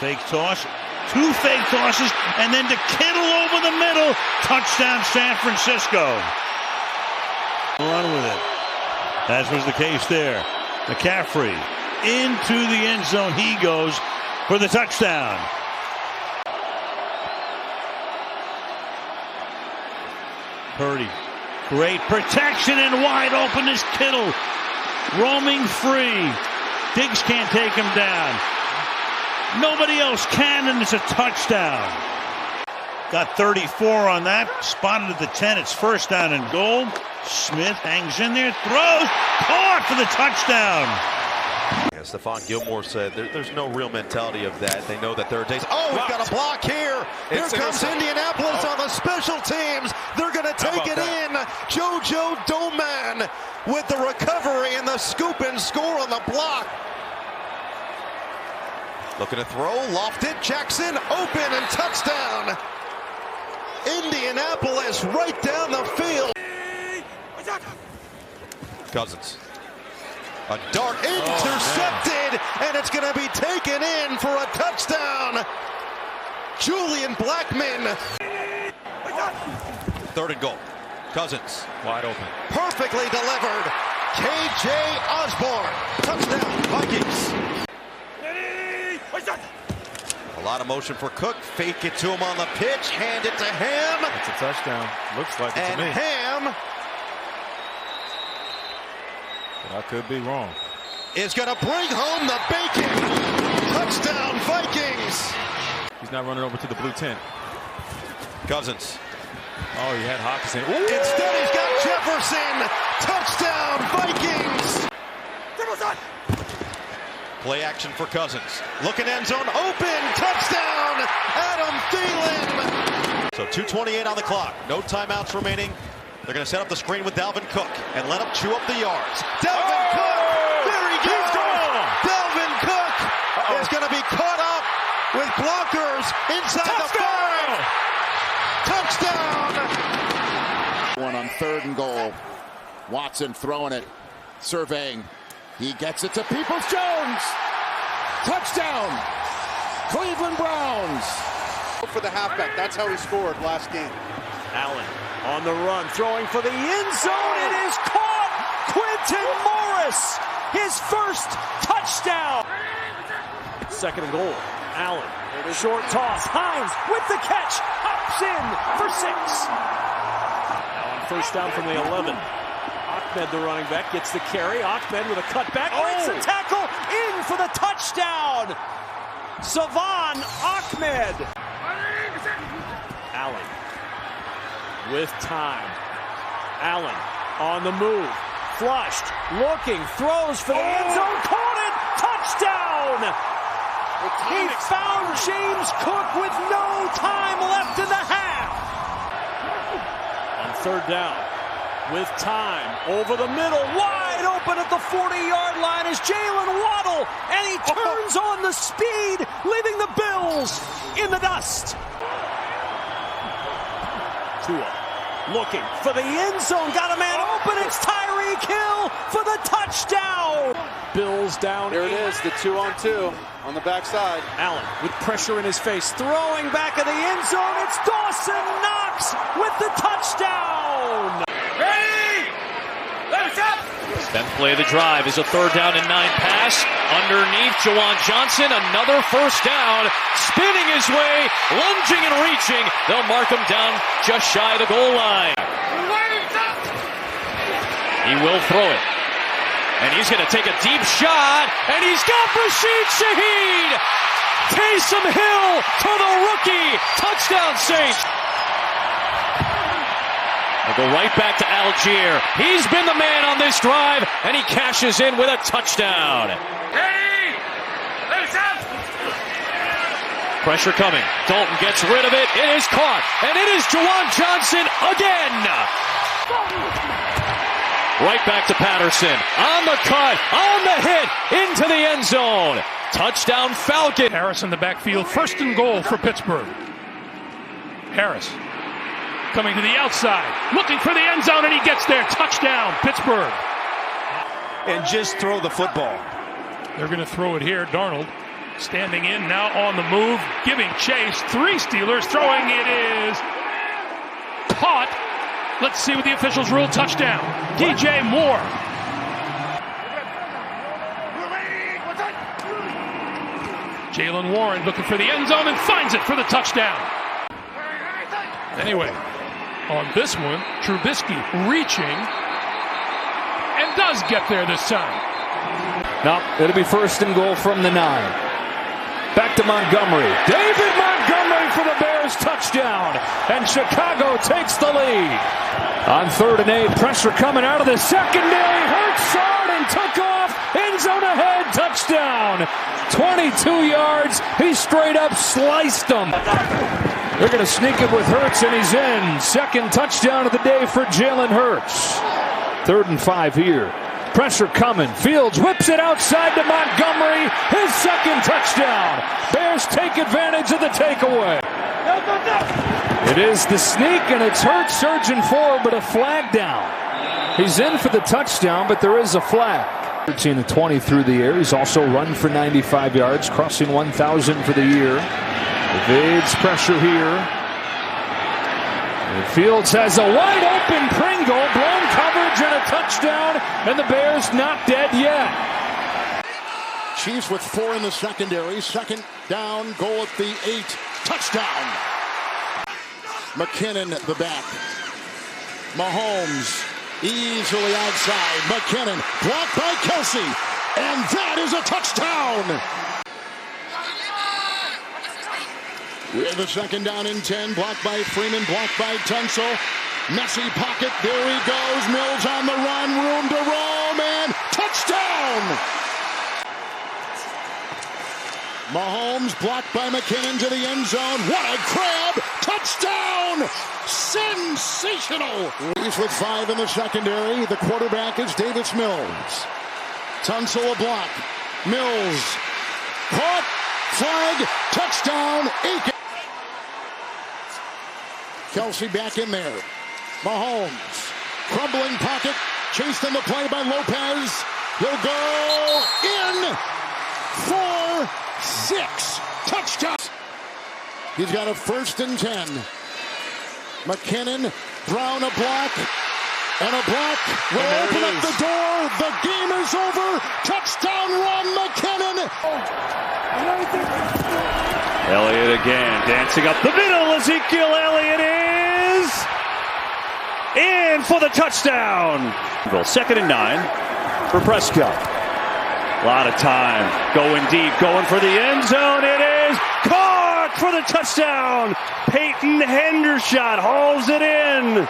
Fake toss, 2 fake tosses, and then to Kittle over the middle. Touchdown San Francisco. Run with it. As was the case there. McCaffrey into the end zone. He goes for the touchdown. Purdy. Great protection and wide open is Kittle. Roaming free. Diggs can't take him down. Nobody else can, and it's a touchdown. Got 34 on that. Spotted at the 10. It's first down and goal. Smith hangs in there, throws, caught for the touchdown. Yeah, Stephon Gilmore said there's no real mentality of that. They know that there are days. Oh, we've got a block here. Here comes Indianapolis on the special teams. They're going to take it in. JoJo Doman with the recovery and the scoop and score on the block. Looking to throw, lofted, Jackson open and touchdown. Indianapolis right down the field. Cousins. A dart intercepted, and it's going to be taken in for a touchdown. Julian Blackmon. 3rd and goal. Cousins. Wide open. Perfectly delivered. KJ Osborne. Touchdown, Vikings. A lot of motion for Cook. Fake it to him on the pitch. Hand it to Ham. It's a touchdown. Looks like it to me. And Ham. I could be wrong. Is going to bring home the bacon. Touchdown, Vikings. He's not running over to the blue tent. Cousins. Oh, he had Hawkinson. Instead, he's got Jefferson. Touchdown, Vikings. Play action for Cousins. Looking end zone open. Touchdown, Adam Thielen. So 2:28 on the clock. No timeouts remaining. They're going to set up the screen with Dalvin Cook and let him chew up the yards. Dalvin Cook. There he goes. Dalvin Cook is going to be caught up with blockers inside the 5. Touchdown. One on 3rd and goal. Watson throwing it, surveying. He gets it to Peoples-Jones. Touchdown. Cleveland Browns. For the halfback. That's how he scored last game. Allen on the run, throwing for the end zone. It is caught. Quentin Morris, his first touchdown. 2nd and goal. Allen, short toss. Hines with the catch, hops in for 6. Now on first down from the 11. Ahmed, the running back, gets the carry. Ahmed with a cutback, breaks the tackle, in for the touchdown. Savon Ahmed. Allen with time. Allen on the move, flushed, looking, throws for the end zone, caught it, touchdown! He found James Cook with no time left in the half. On 3rd down, with time, over the middle, wide open at the 40-yard line is Jalen Waddle, and he turns on the speed, leaving the Bills in the dust. Tua looking for the end zone, got a man open, it's Tyreek Hill for the touchdown. Bills down. There it is, the 2-on-2 on the backside. Allen with pressure in his face, throwing back at the end zone, it's Dawson Knox with the touchdown. Ready? Let's up! 10th play of the drive is a 3rd down and 9 pass. Underneath, Juwan Johnson, another first down. Spinning his way, lunging and reaching. They'll mark him down just shy of the goal line. He will throw it. And he's going to take a deep shot. And he's got Rashid Shaheed. Taysom Hill to the rookie. Touchdown, Saints. They'll go right back to Algier. He's been the man on this drive, and he cashes in with a touchdown. Ready? Let's up! Pressure coming. Dalton gets rid of it. It is caught, and it is Juwan Johnson again. Right back to Patterson. On the cut, on the hit, into the end zone. Touchdown Falcon. Harris in the backfield. 1st and goal for Pittsburgh. Harris coming to the outside, looking for the end zone, and he gets there. Touchdown, Pittsburgh. And just throw the football. They're going to throw it here. Darnold Standing in, now on the move, giving chase. 3 Steelers, throwing it is caught. Let's see what the officials rule. Touchdown. DJ Moore. Jalen Warren looking for the end zone and finds it for the touchdown. Anyway, on this one, Trubisky reaching and does get there this time. No, it'll be 1st and goal from the 9. Back to Montgomery. David Montgomery for the Bears touchdown. And Chicago takes the lead. On 3rd and 8, pressure coming out of the secondary. Hurts saw it and took off. End zone ahead. Touchdown. 22 yards. He straight up sliced them. They're going to sneak it with Hurts, and he's in. 2nd touchdown of the day for Jalen Hurts. 3rd and 5 here. Pressure coming. Fields whips it outside to Montgomery. His 2nd touchdown. Bears take advantage of the takeaway. It is the sneak, and it's Hurts surging forward, but a flag down. He's in for the touchdown, but there is a flag. 13 of 20 through the air. He's also run for 95 yards, crossing 1,000 for the year. Evades pressure here. And Fields has a wide open Pringle, blown coverage and a touchdown, and the Bears not dead yet. Chiefs with 4 in the secondary. 2nd down, goal at the 8. Touchdown. McKinnon the back. Mahomes easily outside. McKinnon blocked by Kelsey, and that is a touchdown. We have a 2nd down and 10, blocked by Freeman, blocked by Tunsil. Messy pocket, there he goes. Mills on the run, room to roam, and touchdown! Mahomes blocked by McKinnon to the end zone. What a grab! Touchdown! Sensational! He's with 5 in the secondary. The quarterback is Davis Mills. Tunsil a block. Mills caught. Flag. Touchdown. Aiken. Kelsey back in there. Mahomes. Crumbling pocket. Chased in the play by Lopez. He'll go in for 6. Touchdown. He's got a 1st and 10. McKinnon. Brown a block. And a block will open up the door. The game is over. Touchdown run, McKinnon. Elliott again, dancing up the middle. Ezekiel Elliott is in for the touchdown. 2nd and 9 for Prescott. A lot of time going deep, going for the end zone. It is caught for the touchdown. Peyton Hendershot hauls it in.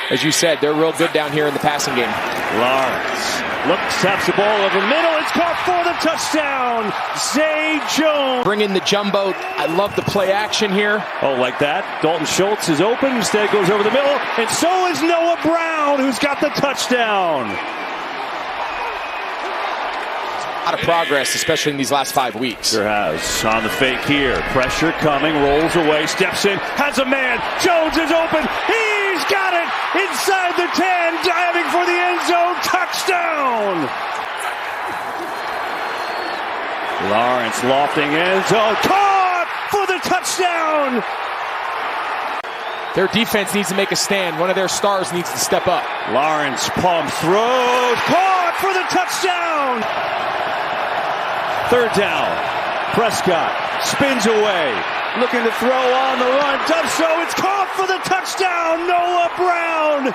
As you said, they're real good down here in the passing game. Lawrence looks, taps the ball over the middle. It's caught for the touchdown. Zay Jones. Bring in the jumbo. I love the play action here. Oh, like that. Dalton Schultz is open. Instead goes over the middle. And so is Noah Brown, who's got the touchdown. A lot of progress, especially in these last 5 weeks. Sure has. On the fake here. Pressure coming. Rolls away. Steps in. Has a man. Jones is open. He's got it. Inside the 10. Diving for the end zone. Touchdown. Lawrence lofting end zone. Caught for the touchdown. Their defense needs to make a stand. One of their stars needs to step up. Lawrence pumps, throws. Caught for the touchdown. 3rd down. Prescott spins away. Looking to throw on the run. Does so. It's caught for the touchdown. Noah Brown.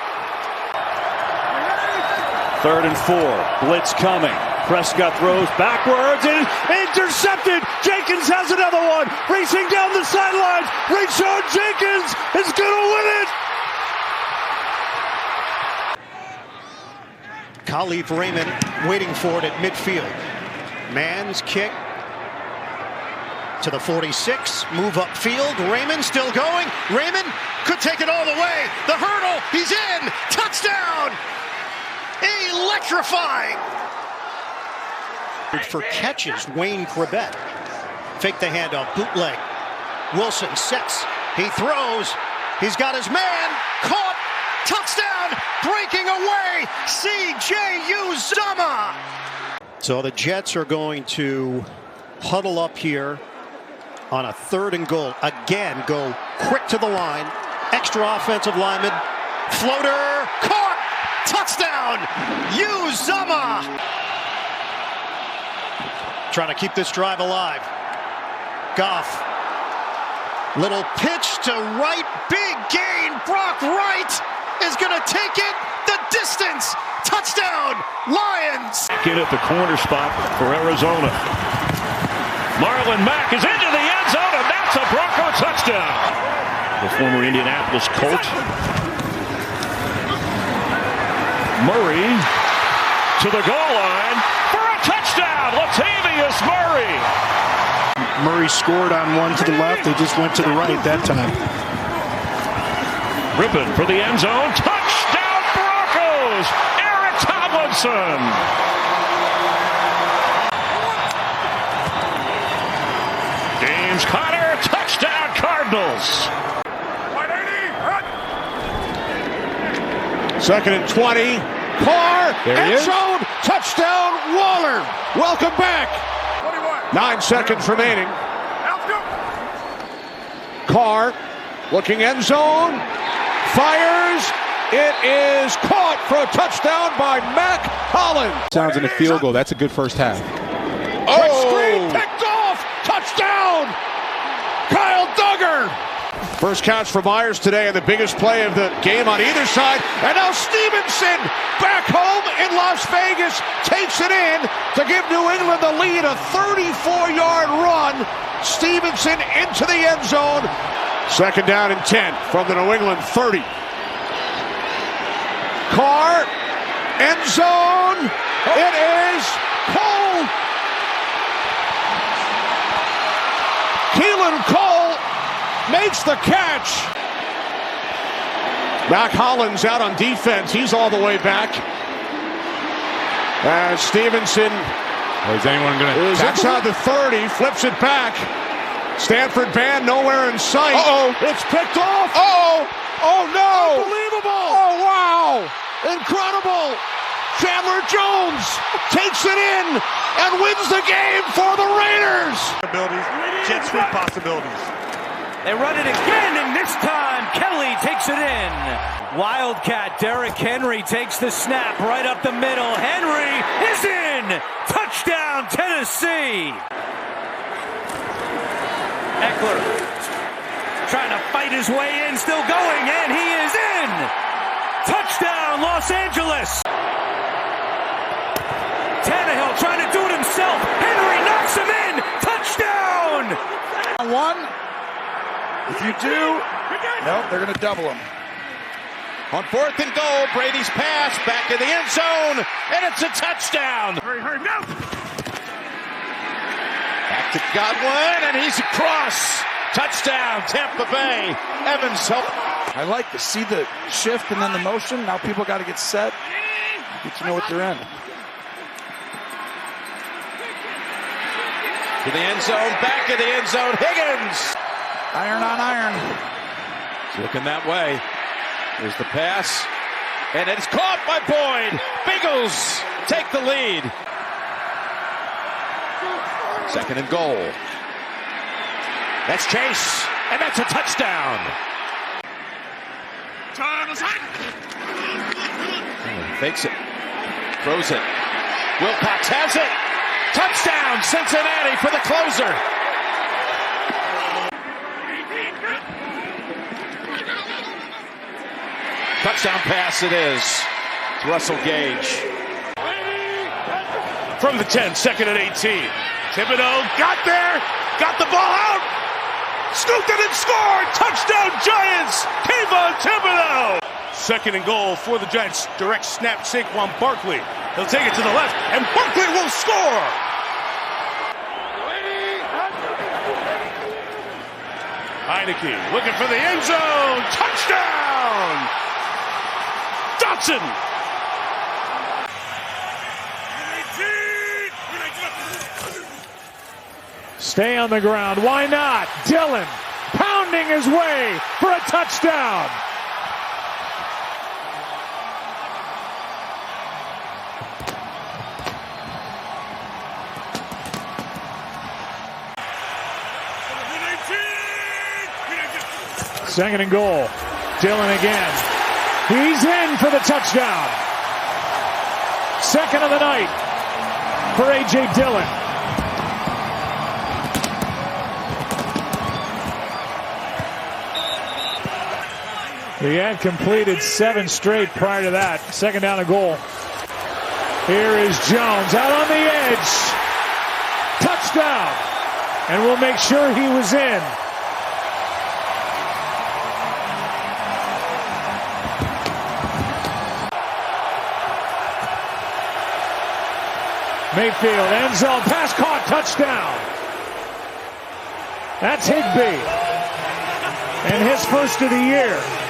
3rd and 4. Blitz coming. Prescott throws backwards and intercepted. Jenkins has another one. Racing down the sidelines. Rayshon Jenkins is going to win it. Khalif Raymond waiting for it at midfield. Man's kick to the 46. Move upfield. Raymond still going. Raymond could take it all the way. The hurdle. He's in. Touchdown. Electrifying. For catches, Wayne Corbett. Fake the handoff. Bootleg. Wilson sets. He throws. He's got his man. Caught. Touchdown. Breaking away. C.J. Uzomah. So the Jets are going to huddle up here on a 3rd and goal. Again, go quick to the line. Extra offensive lineman. Floater. Caught. Touchdown. Uzama. Trying to keep this drive alive. Goff. Little pitch to right. Big gain. Brock Wright is going to take it the distance. Touchdown. Lions. In at the corner spot for Arizona. Marlon Mack is into the end zone, and that's a Bronco touchdown. The former Indianapolis Colt. Murray to the goal line for a touchdown. Latavius Murray. Murray scored on one to the left. They just went to the right that time. Rippon for the end zone. Touchdown Broncos. Eric Tomlinson. James Conner, touchdown Cardinals. 2nd and 20. Carr, end zone, touchdown, Waller. Welcome back. 9 seconds remaining. Carr, looking end zone, fires. It is caught for a touchdown by Mac Hollins. Sounds in a field goal. That's a good first half. Quick screen, picked off, touchdown, Kyle Duggar. First catch for Myers today, and the biggest play of the game on either side. And now Stevenson back home in Las Vegas takes it in to give New England the lead. A 34-yard run. Stevenson into the end zone. 2nd down and 10 from the New England 30. Carr, end zone. It is Cole. Keelan Cole makes the catch. Mac Hollins out on defense. He's all the way back. And Stevenson is anyone going to is inside the 30, flips it back. Stanford band nowhere in sight. It's picked off. Oh no. Unbelievable. Oh wow. Incredible. Chandler Jones takes it in and wins the game for the Raiders. Jet sweep possibilities. They run it again, and this time Kelly takes it in. Wildcat Derrick Henry takes the snap right up the middle. Henry is in. Touchdown, Tennessee. Eckler trying to fight his way in, still going, and he is in. Touchdown, Los Angeles. Tannehill trying to do it himself. Henry knocks him in. Touchdown. One. If you do, nope, they're going to double him. On 4th and goal, Brady's pass back in the end zone, and it's a touchdown. Hurry, now. Back to Godwin, and he's across. Touchdown, Tampa Bay. Evans help. I like to see the shift and then the motion. Now people got to get set, get to know what they're in. To the end zone, back in the end zone, Higgins. Iron on iron. It's looking that way. There's the pass. And it's caught by Boyd. Bengals take the lead. 2nd and goal. That's Chase. And that's a touchdown. Fakes it. Throws it. Wilcox has it. Touchdown, Cincinnati for the closer. Touchdown pass it is. It's Russell Gage. From the 10, 2nd and 18. Thibodeau got there, got the ball out, scooped it and scored. Touchdown Giants, Kayvon Thibodeau. 2nd and goal for the Giants. Direct snap, Saquon Barkley. He'll take it to the left, and Barkley will score. Heineke looking for the end zone. Touchdown! Dotson! Stay on the ground. Why not? Dillon pounding his way for a touchdown. Second and goal. Dillon again. He's in for the touchdown. Second of the night for A.J. Dillon. He had completed 7 straight prior to that. Second down and goal. Here is Jones out on the edge. Touchdown. And we'll make sure he was in. Mayfield, end zone, pass caught, touchdown. That's Higbee. And his first of the year.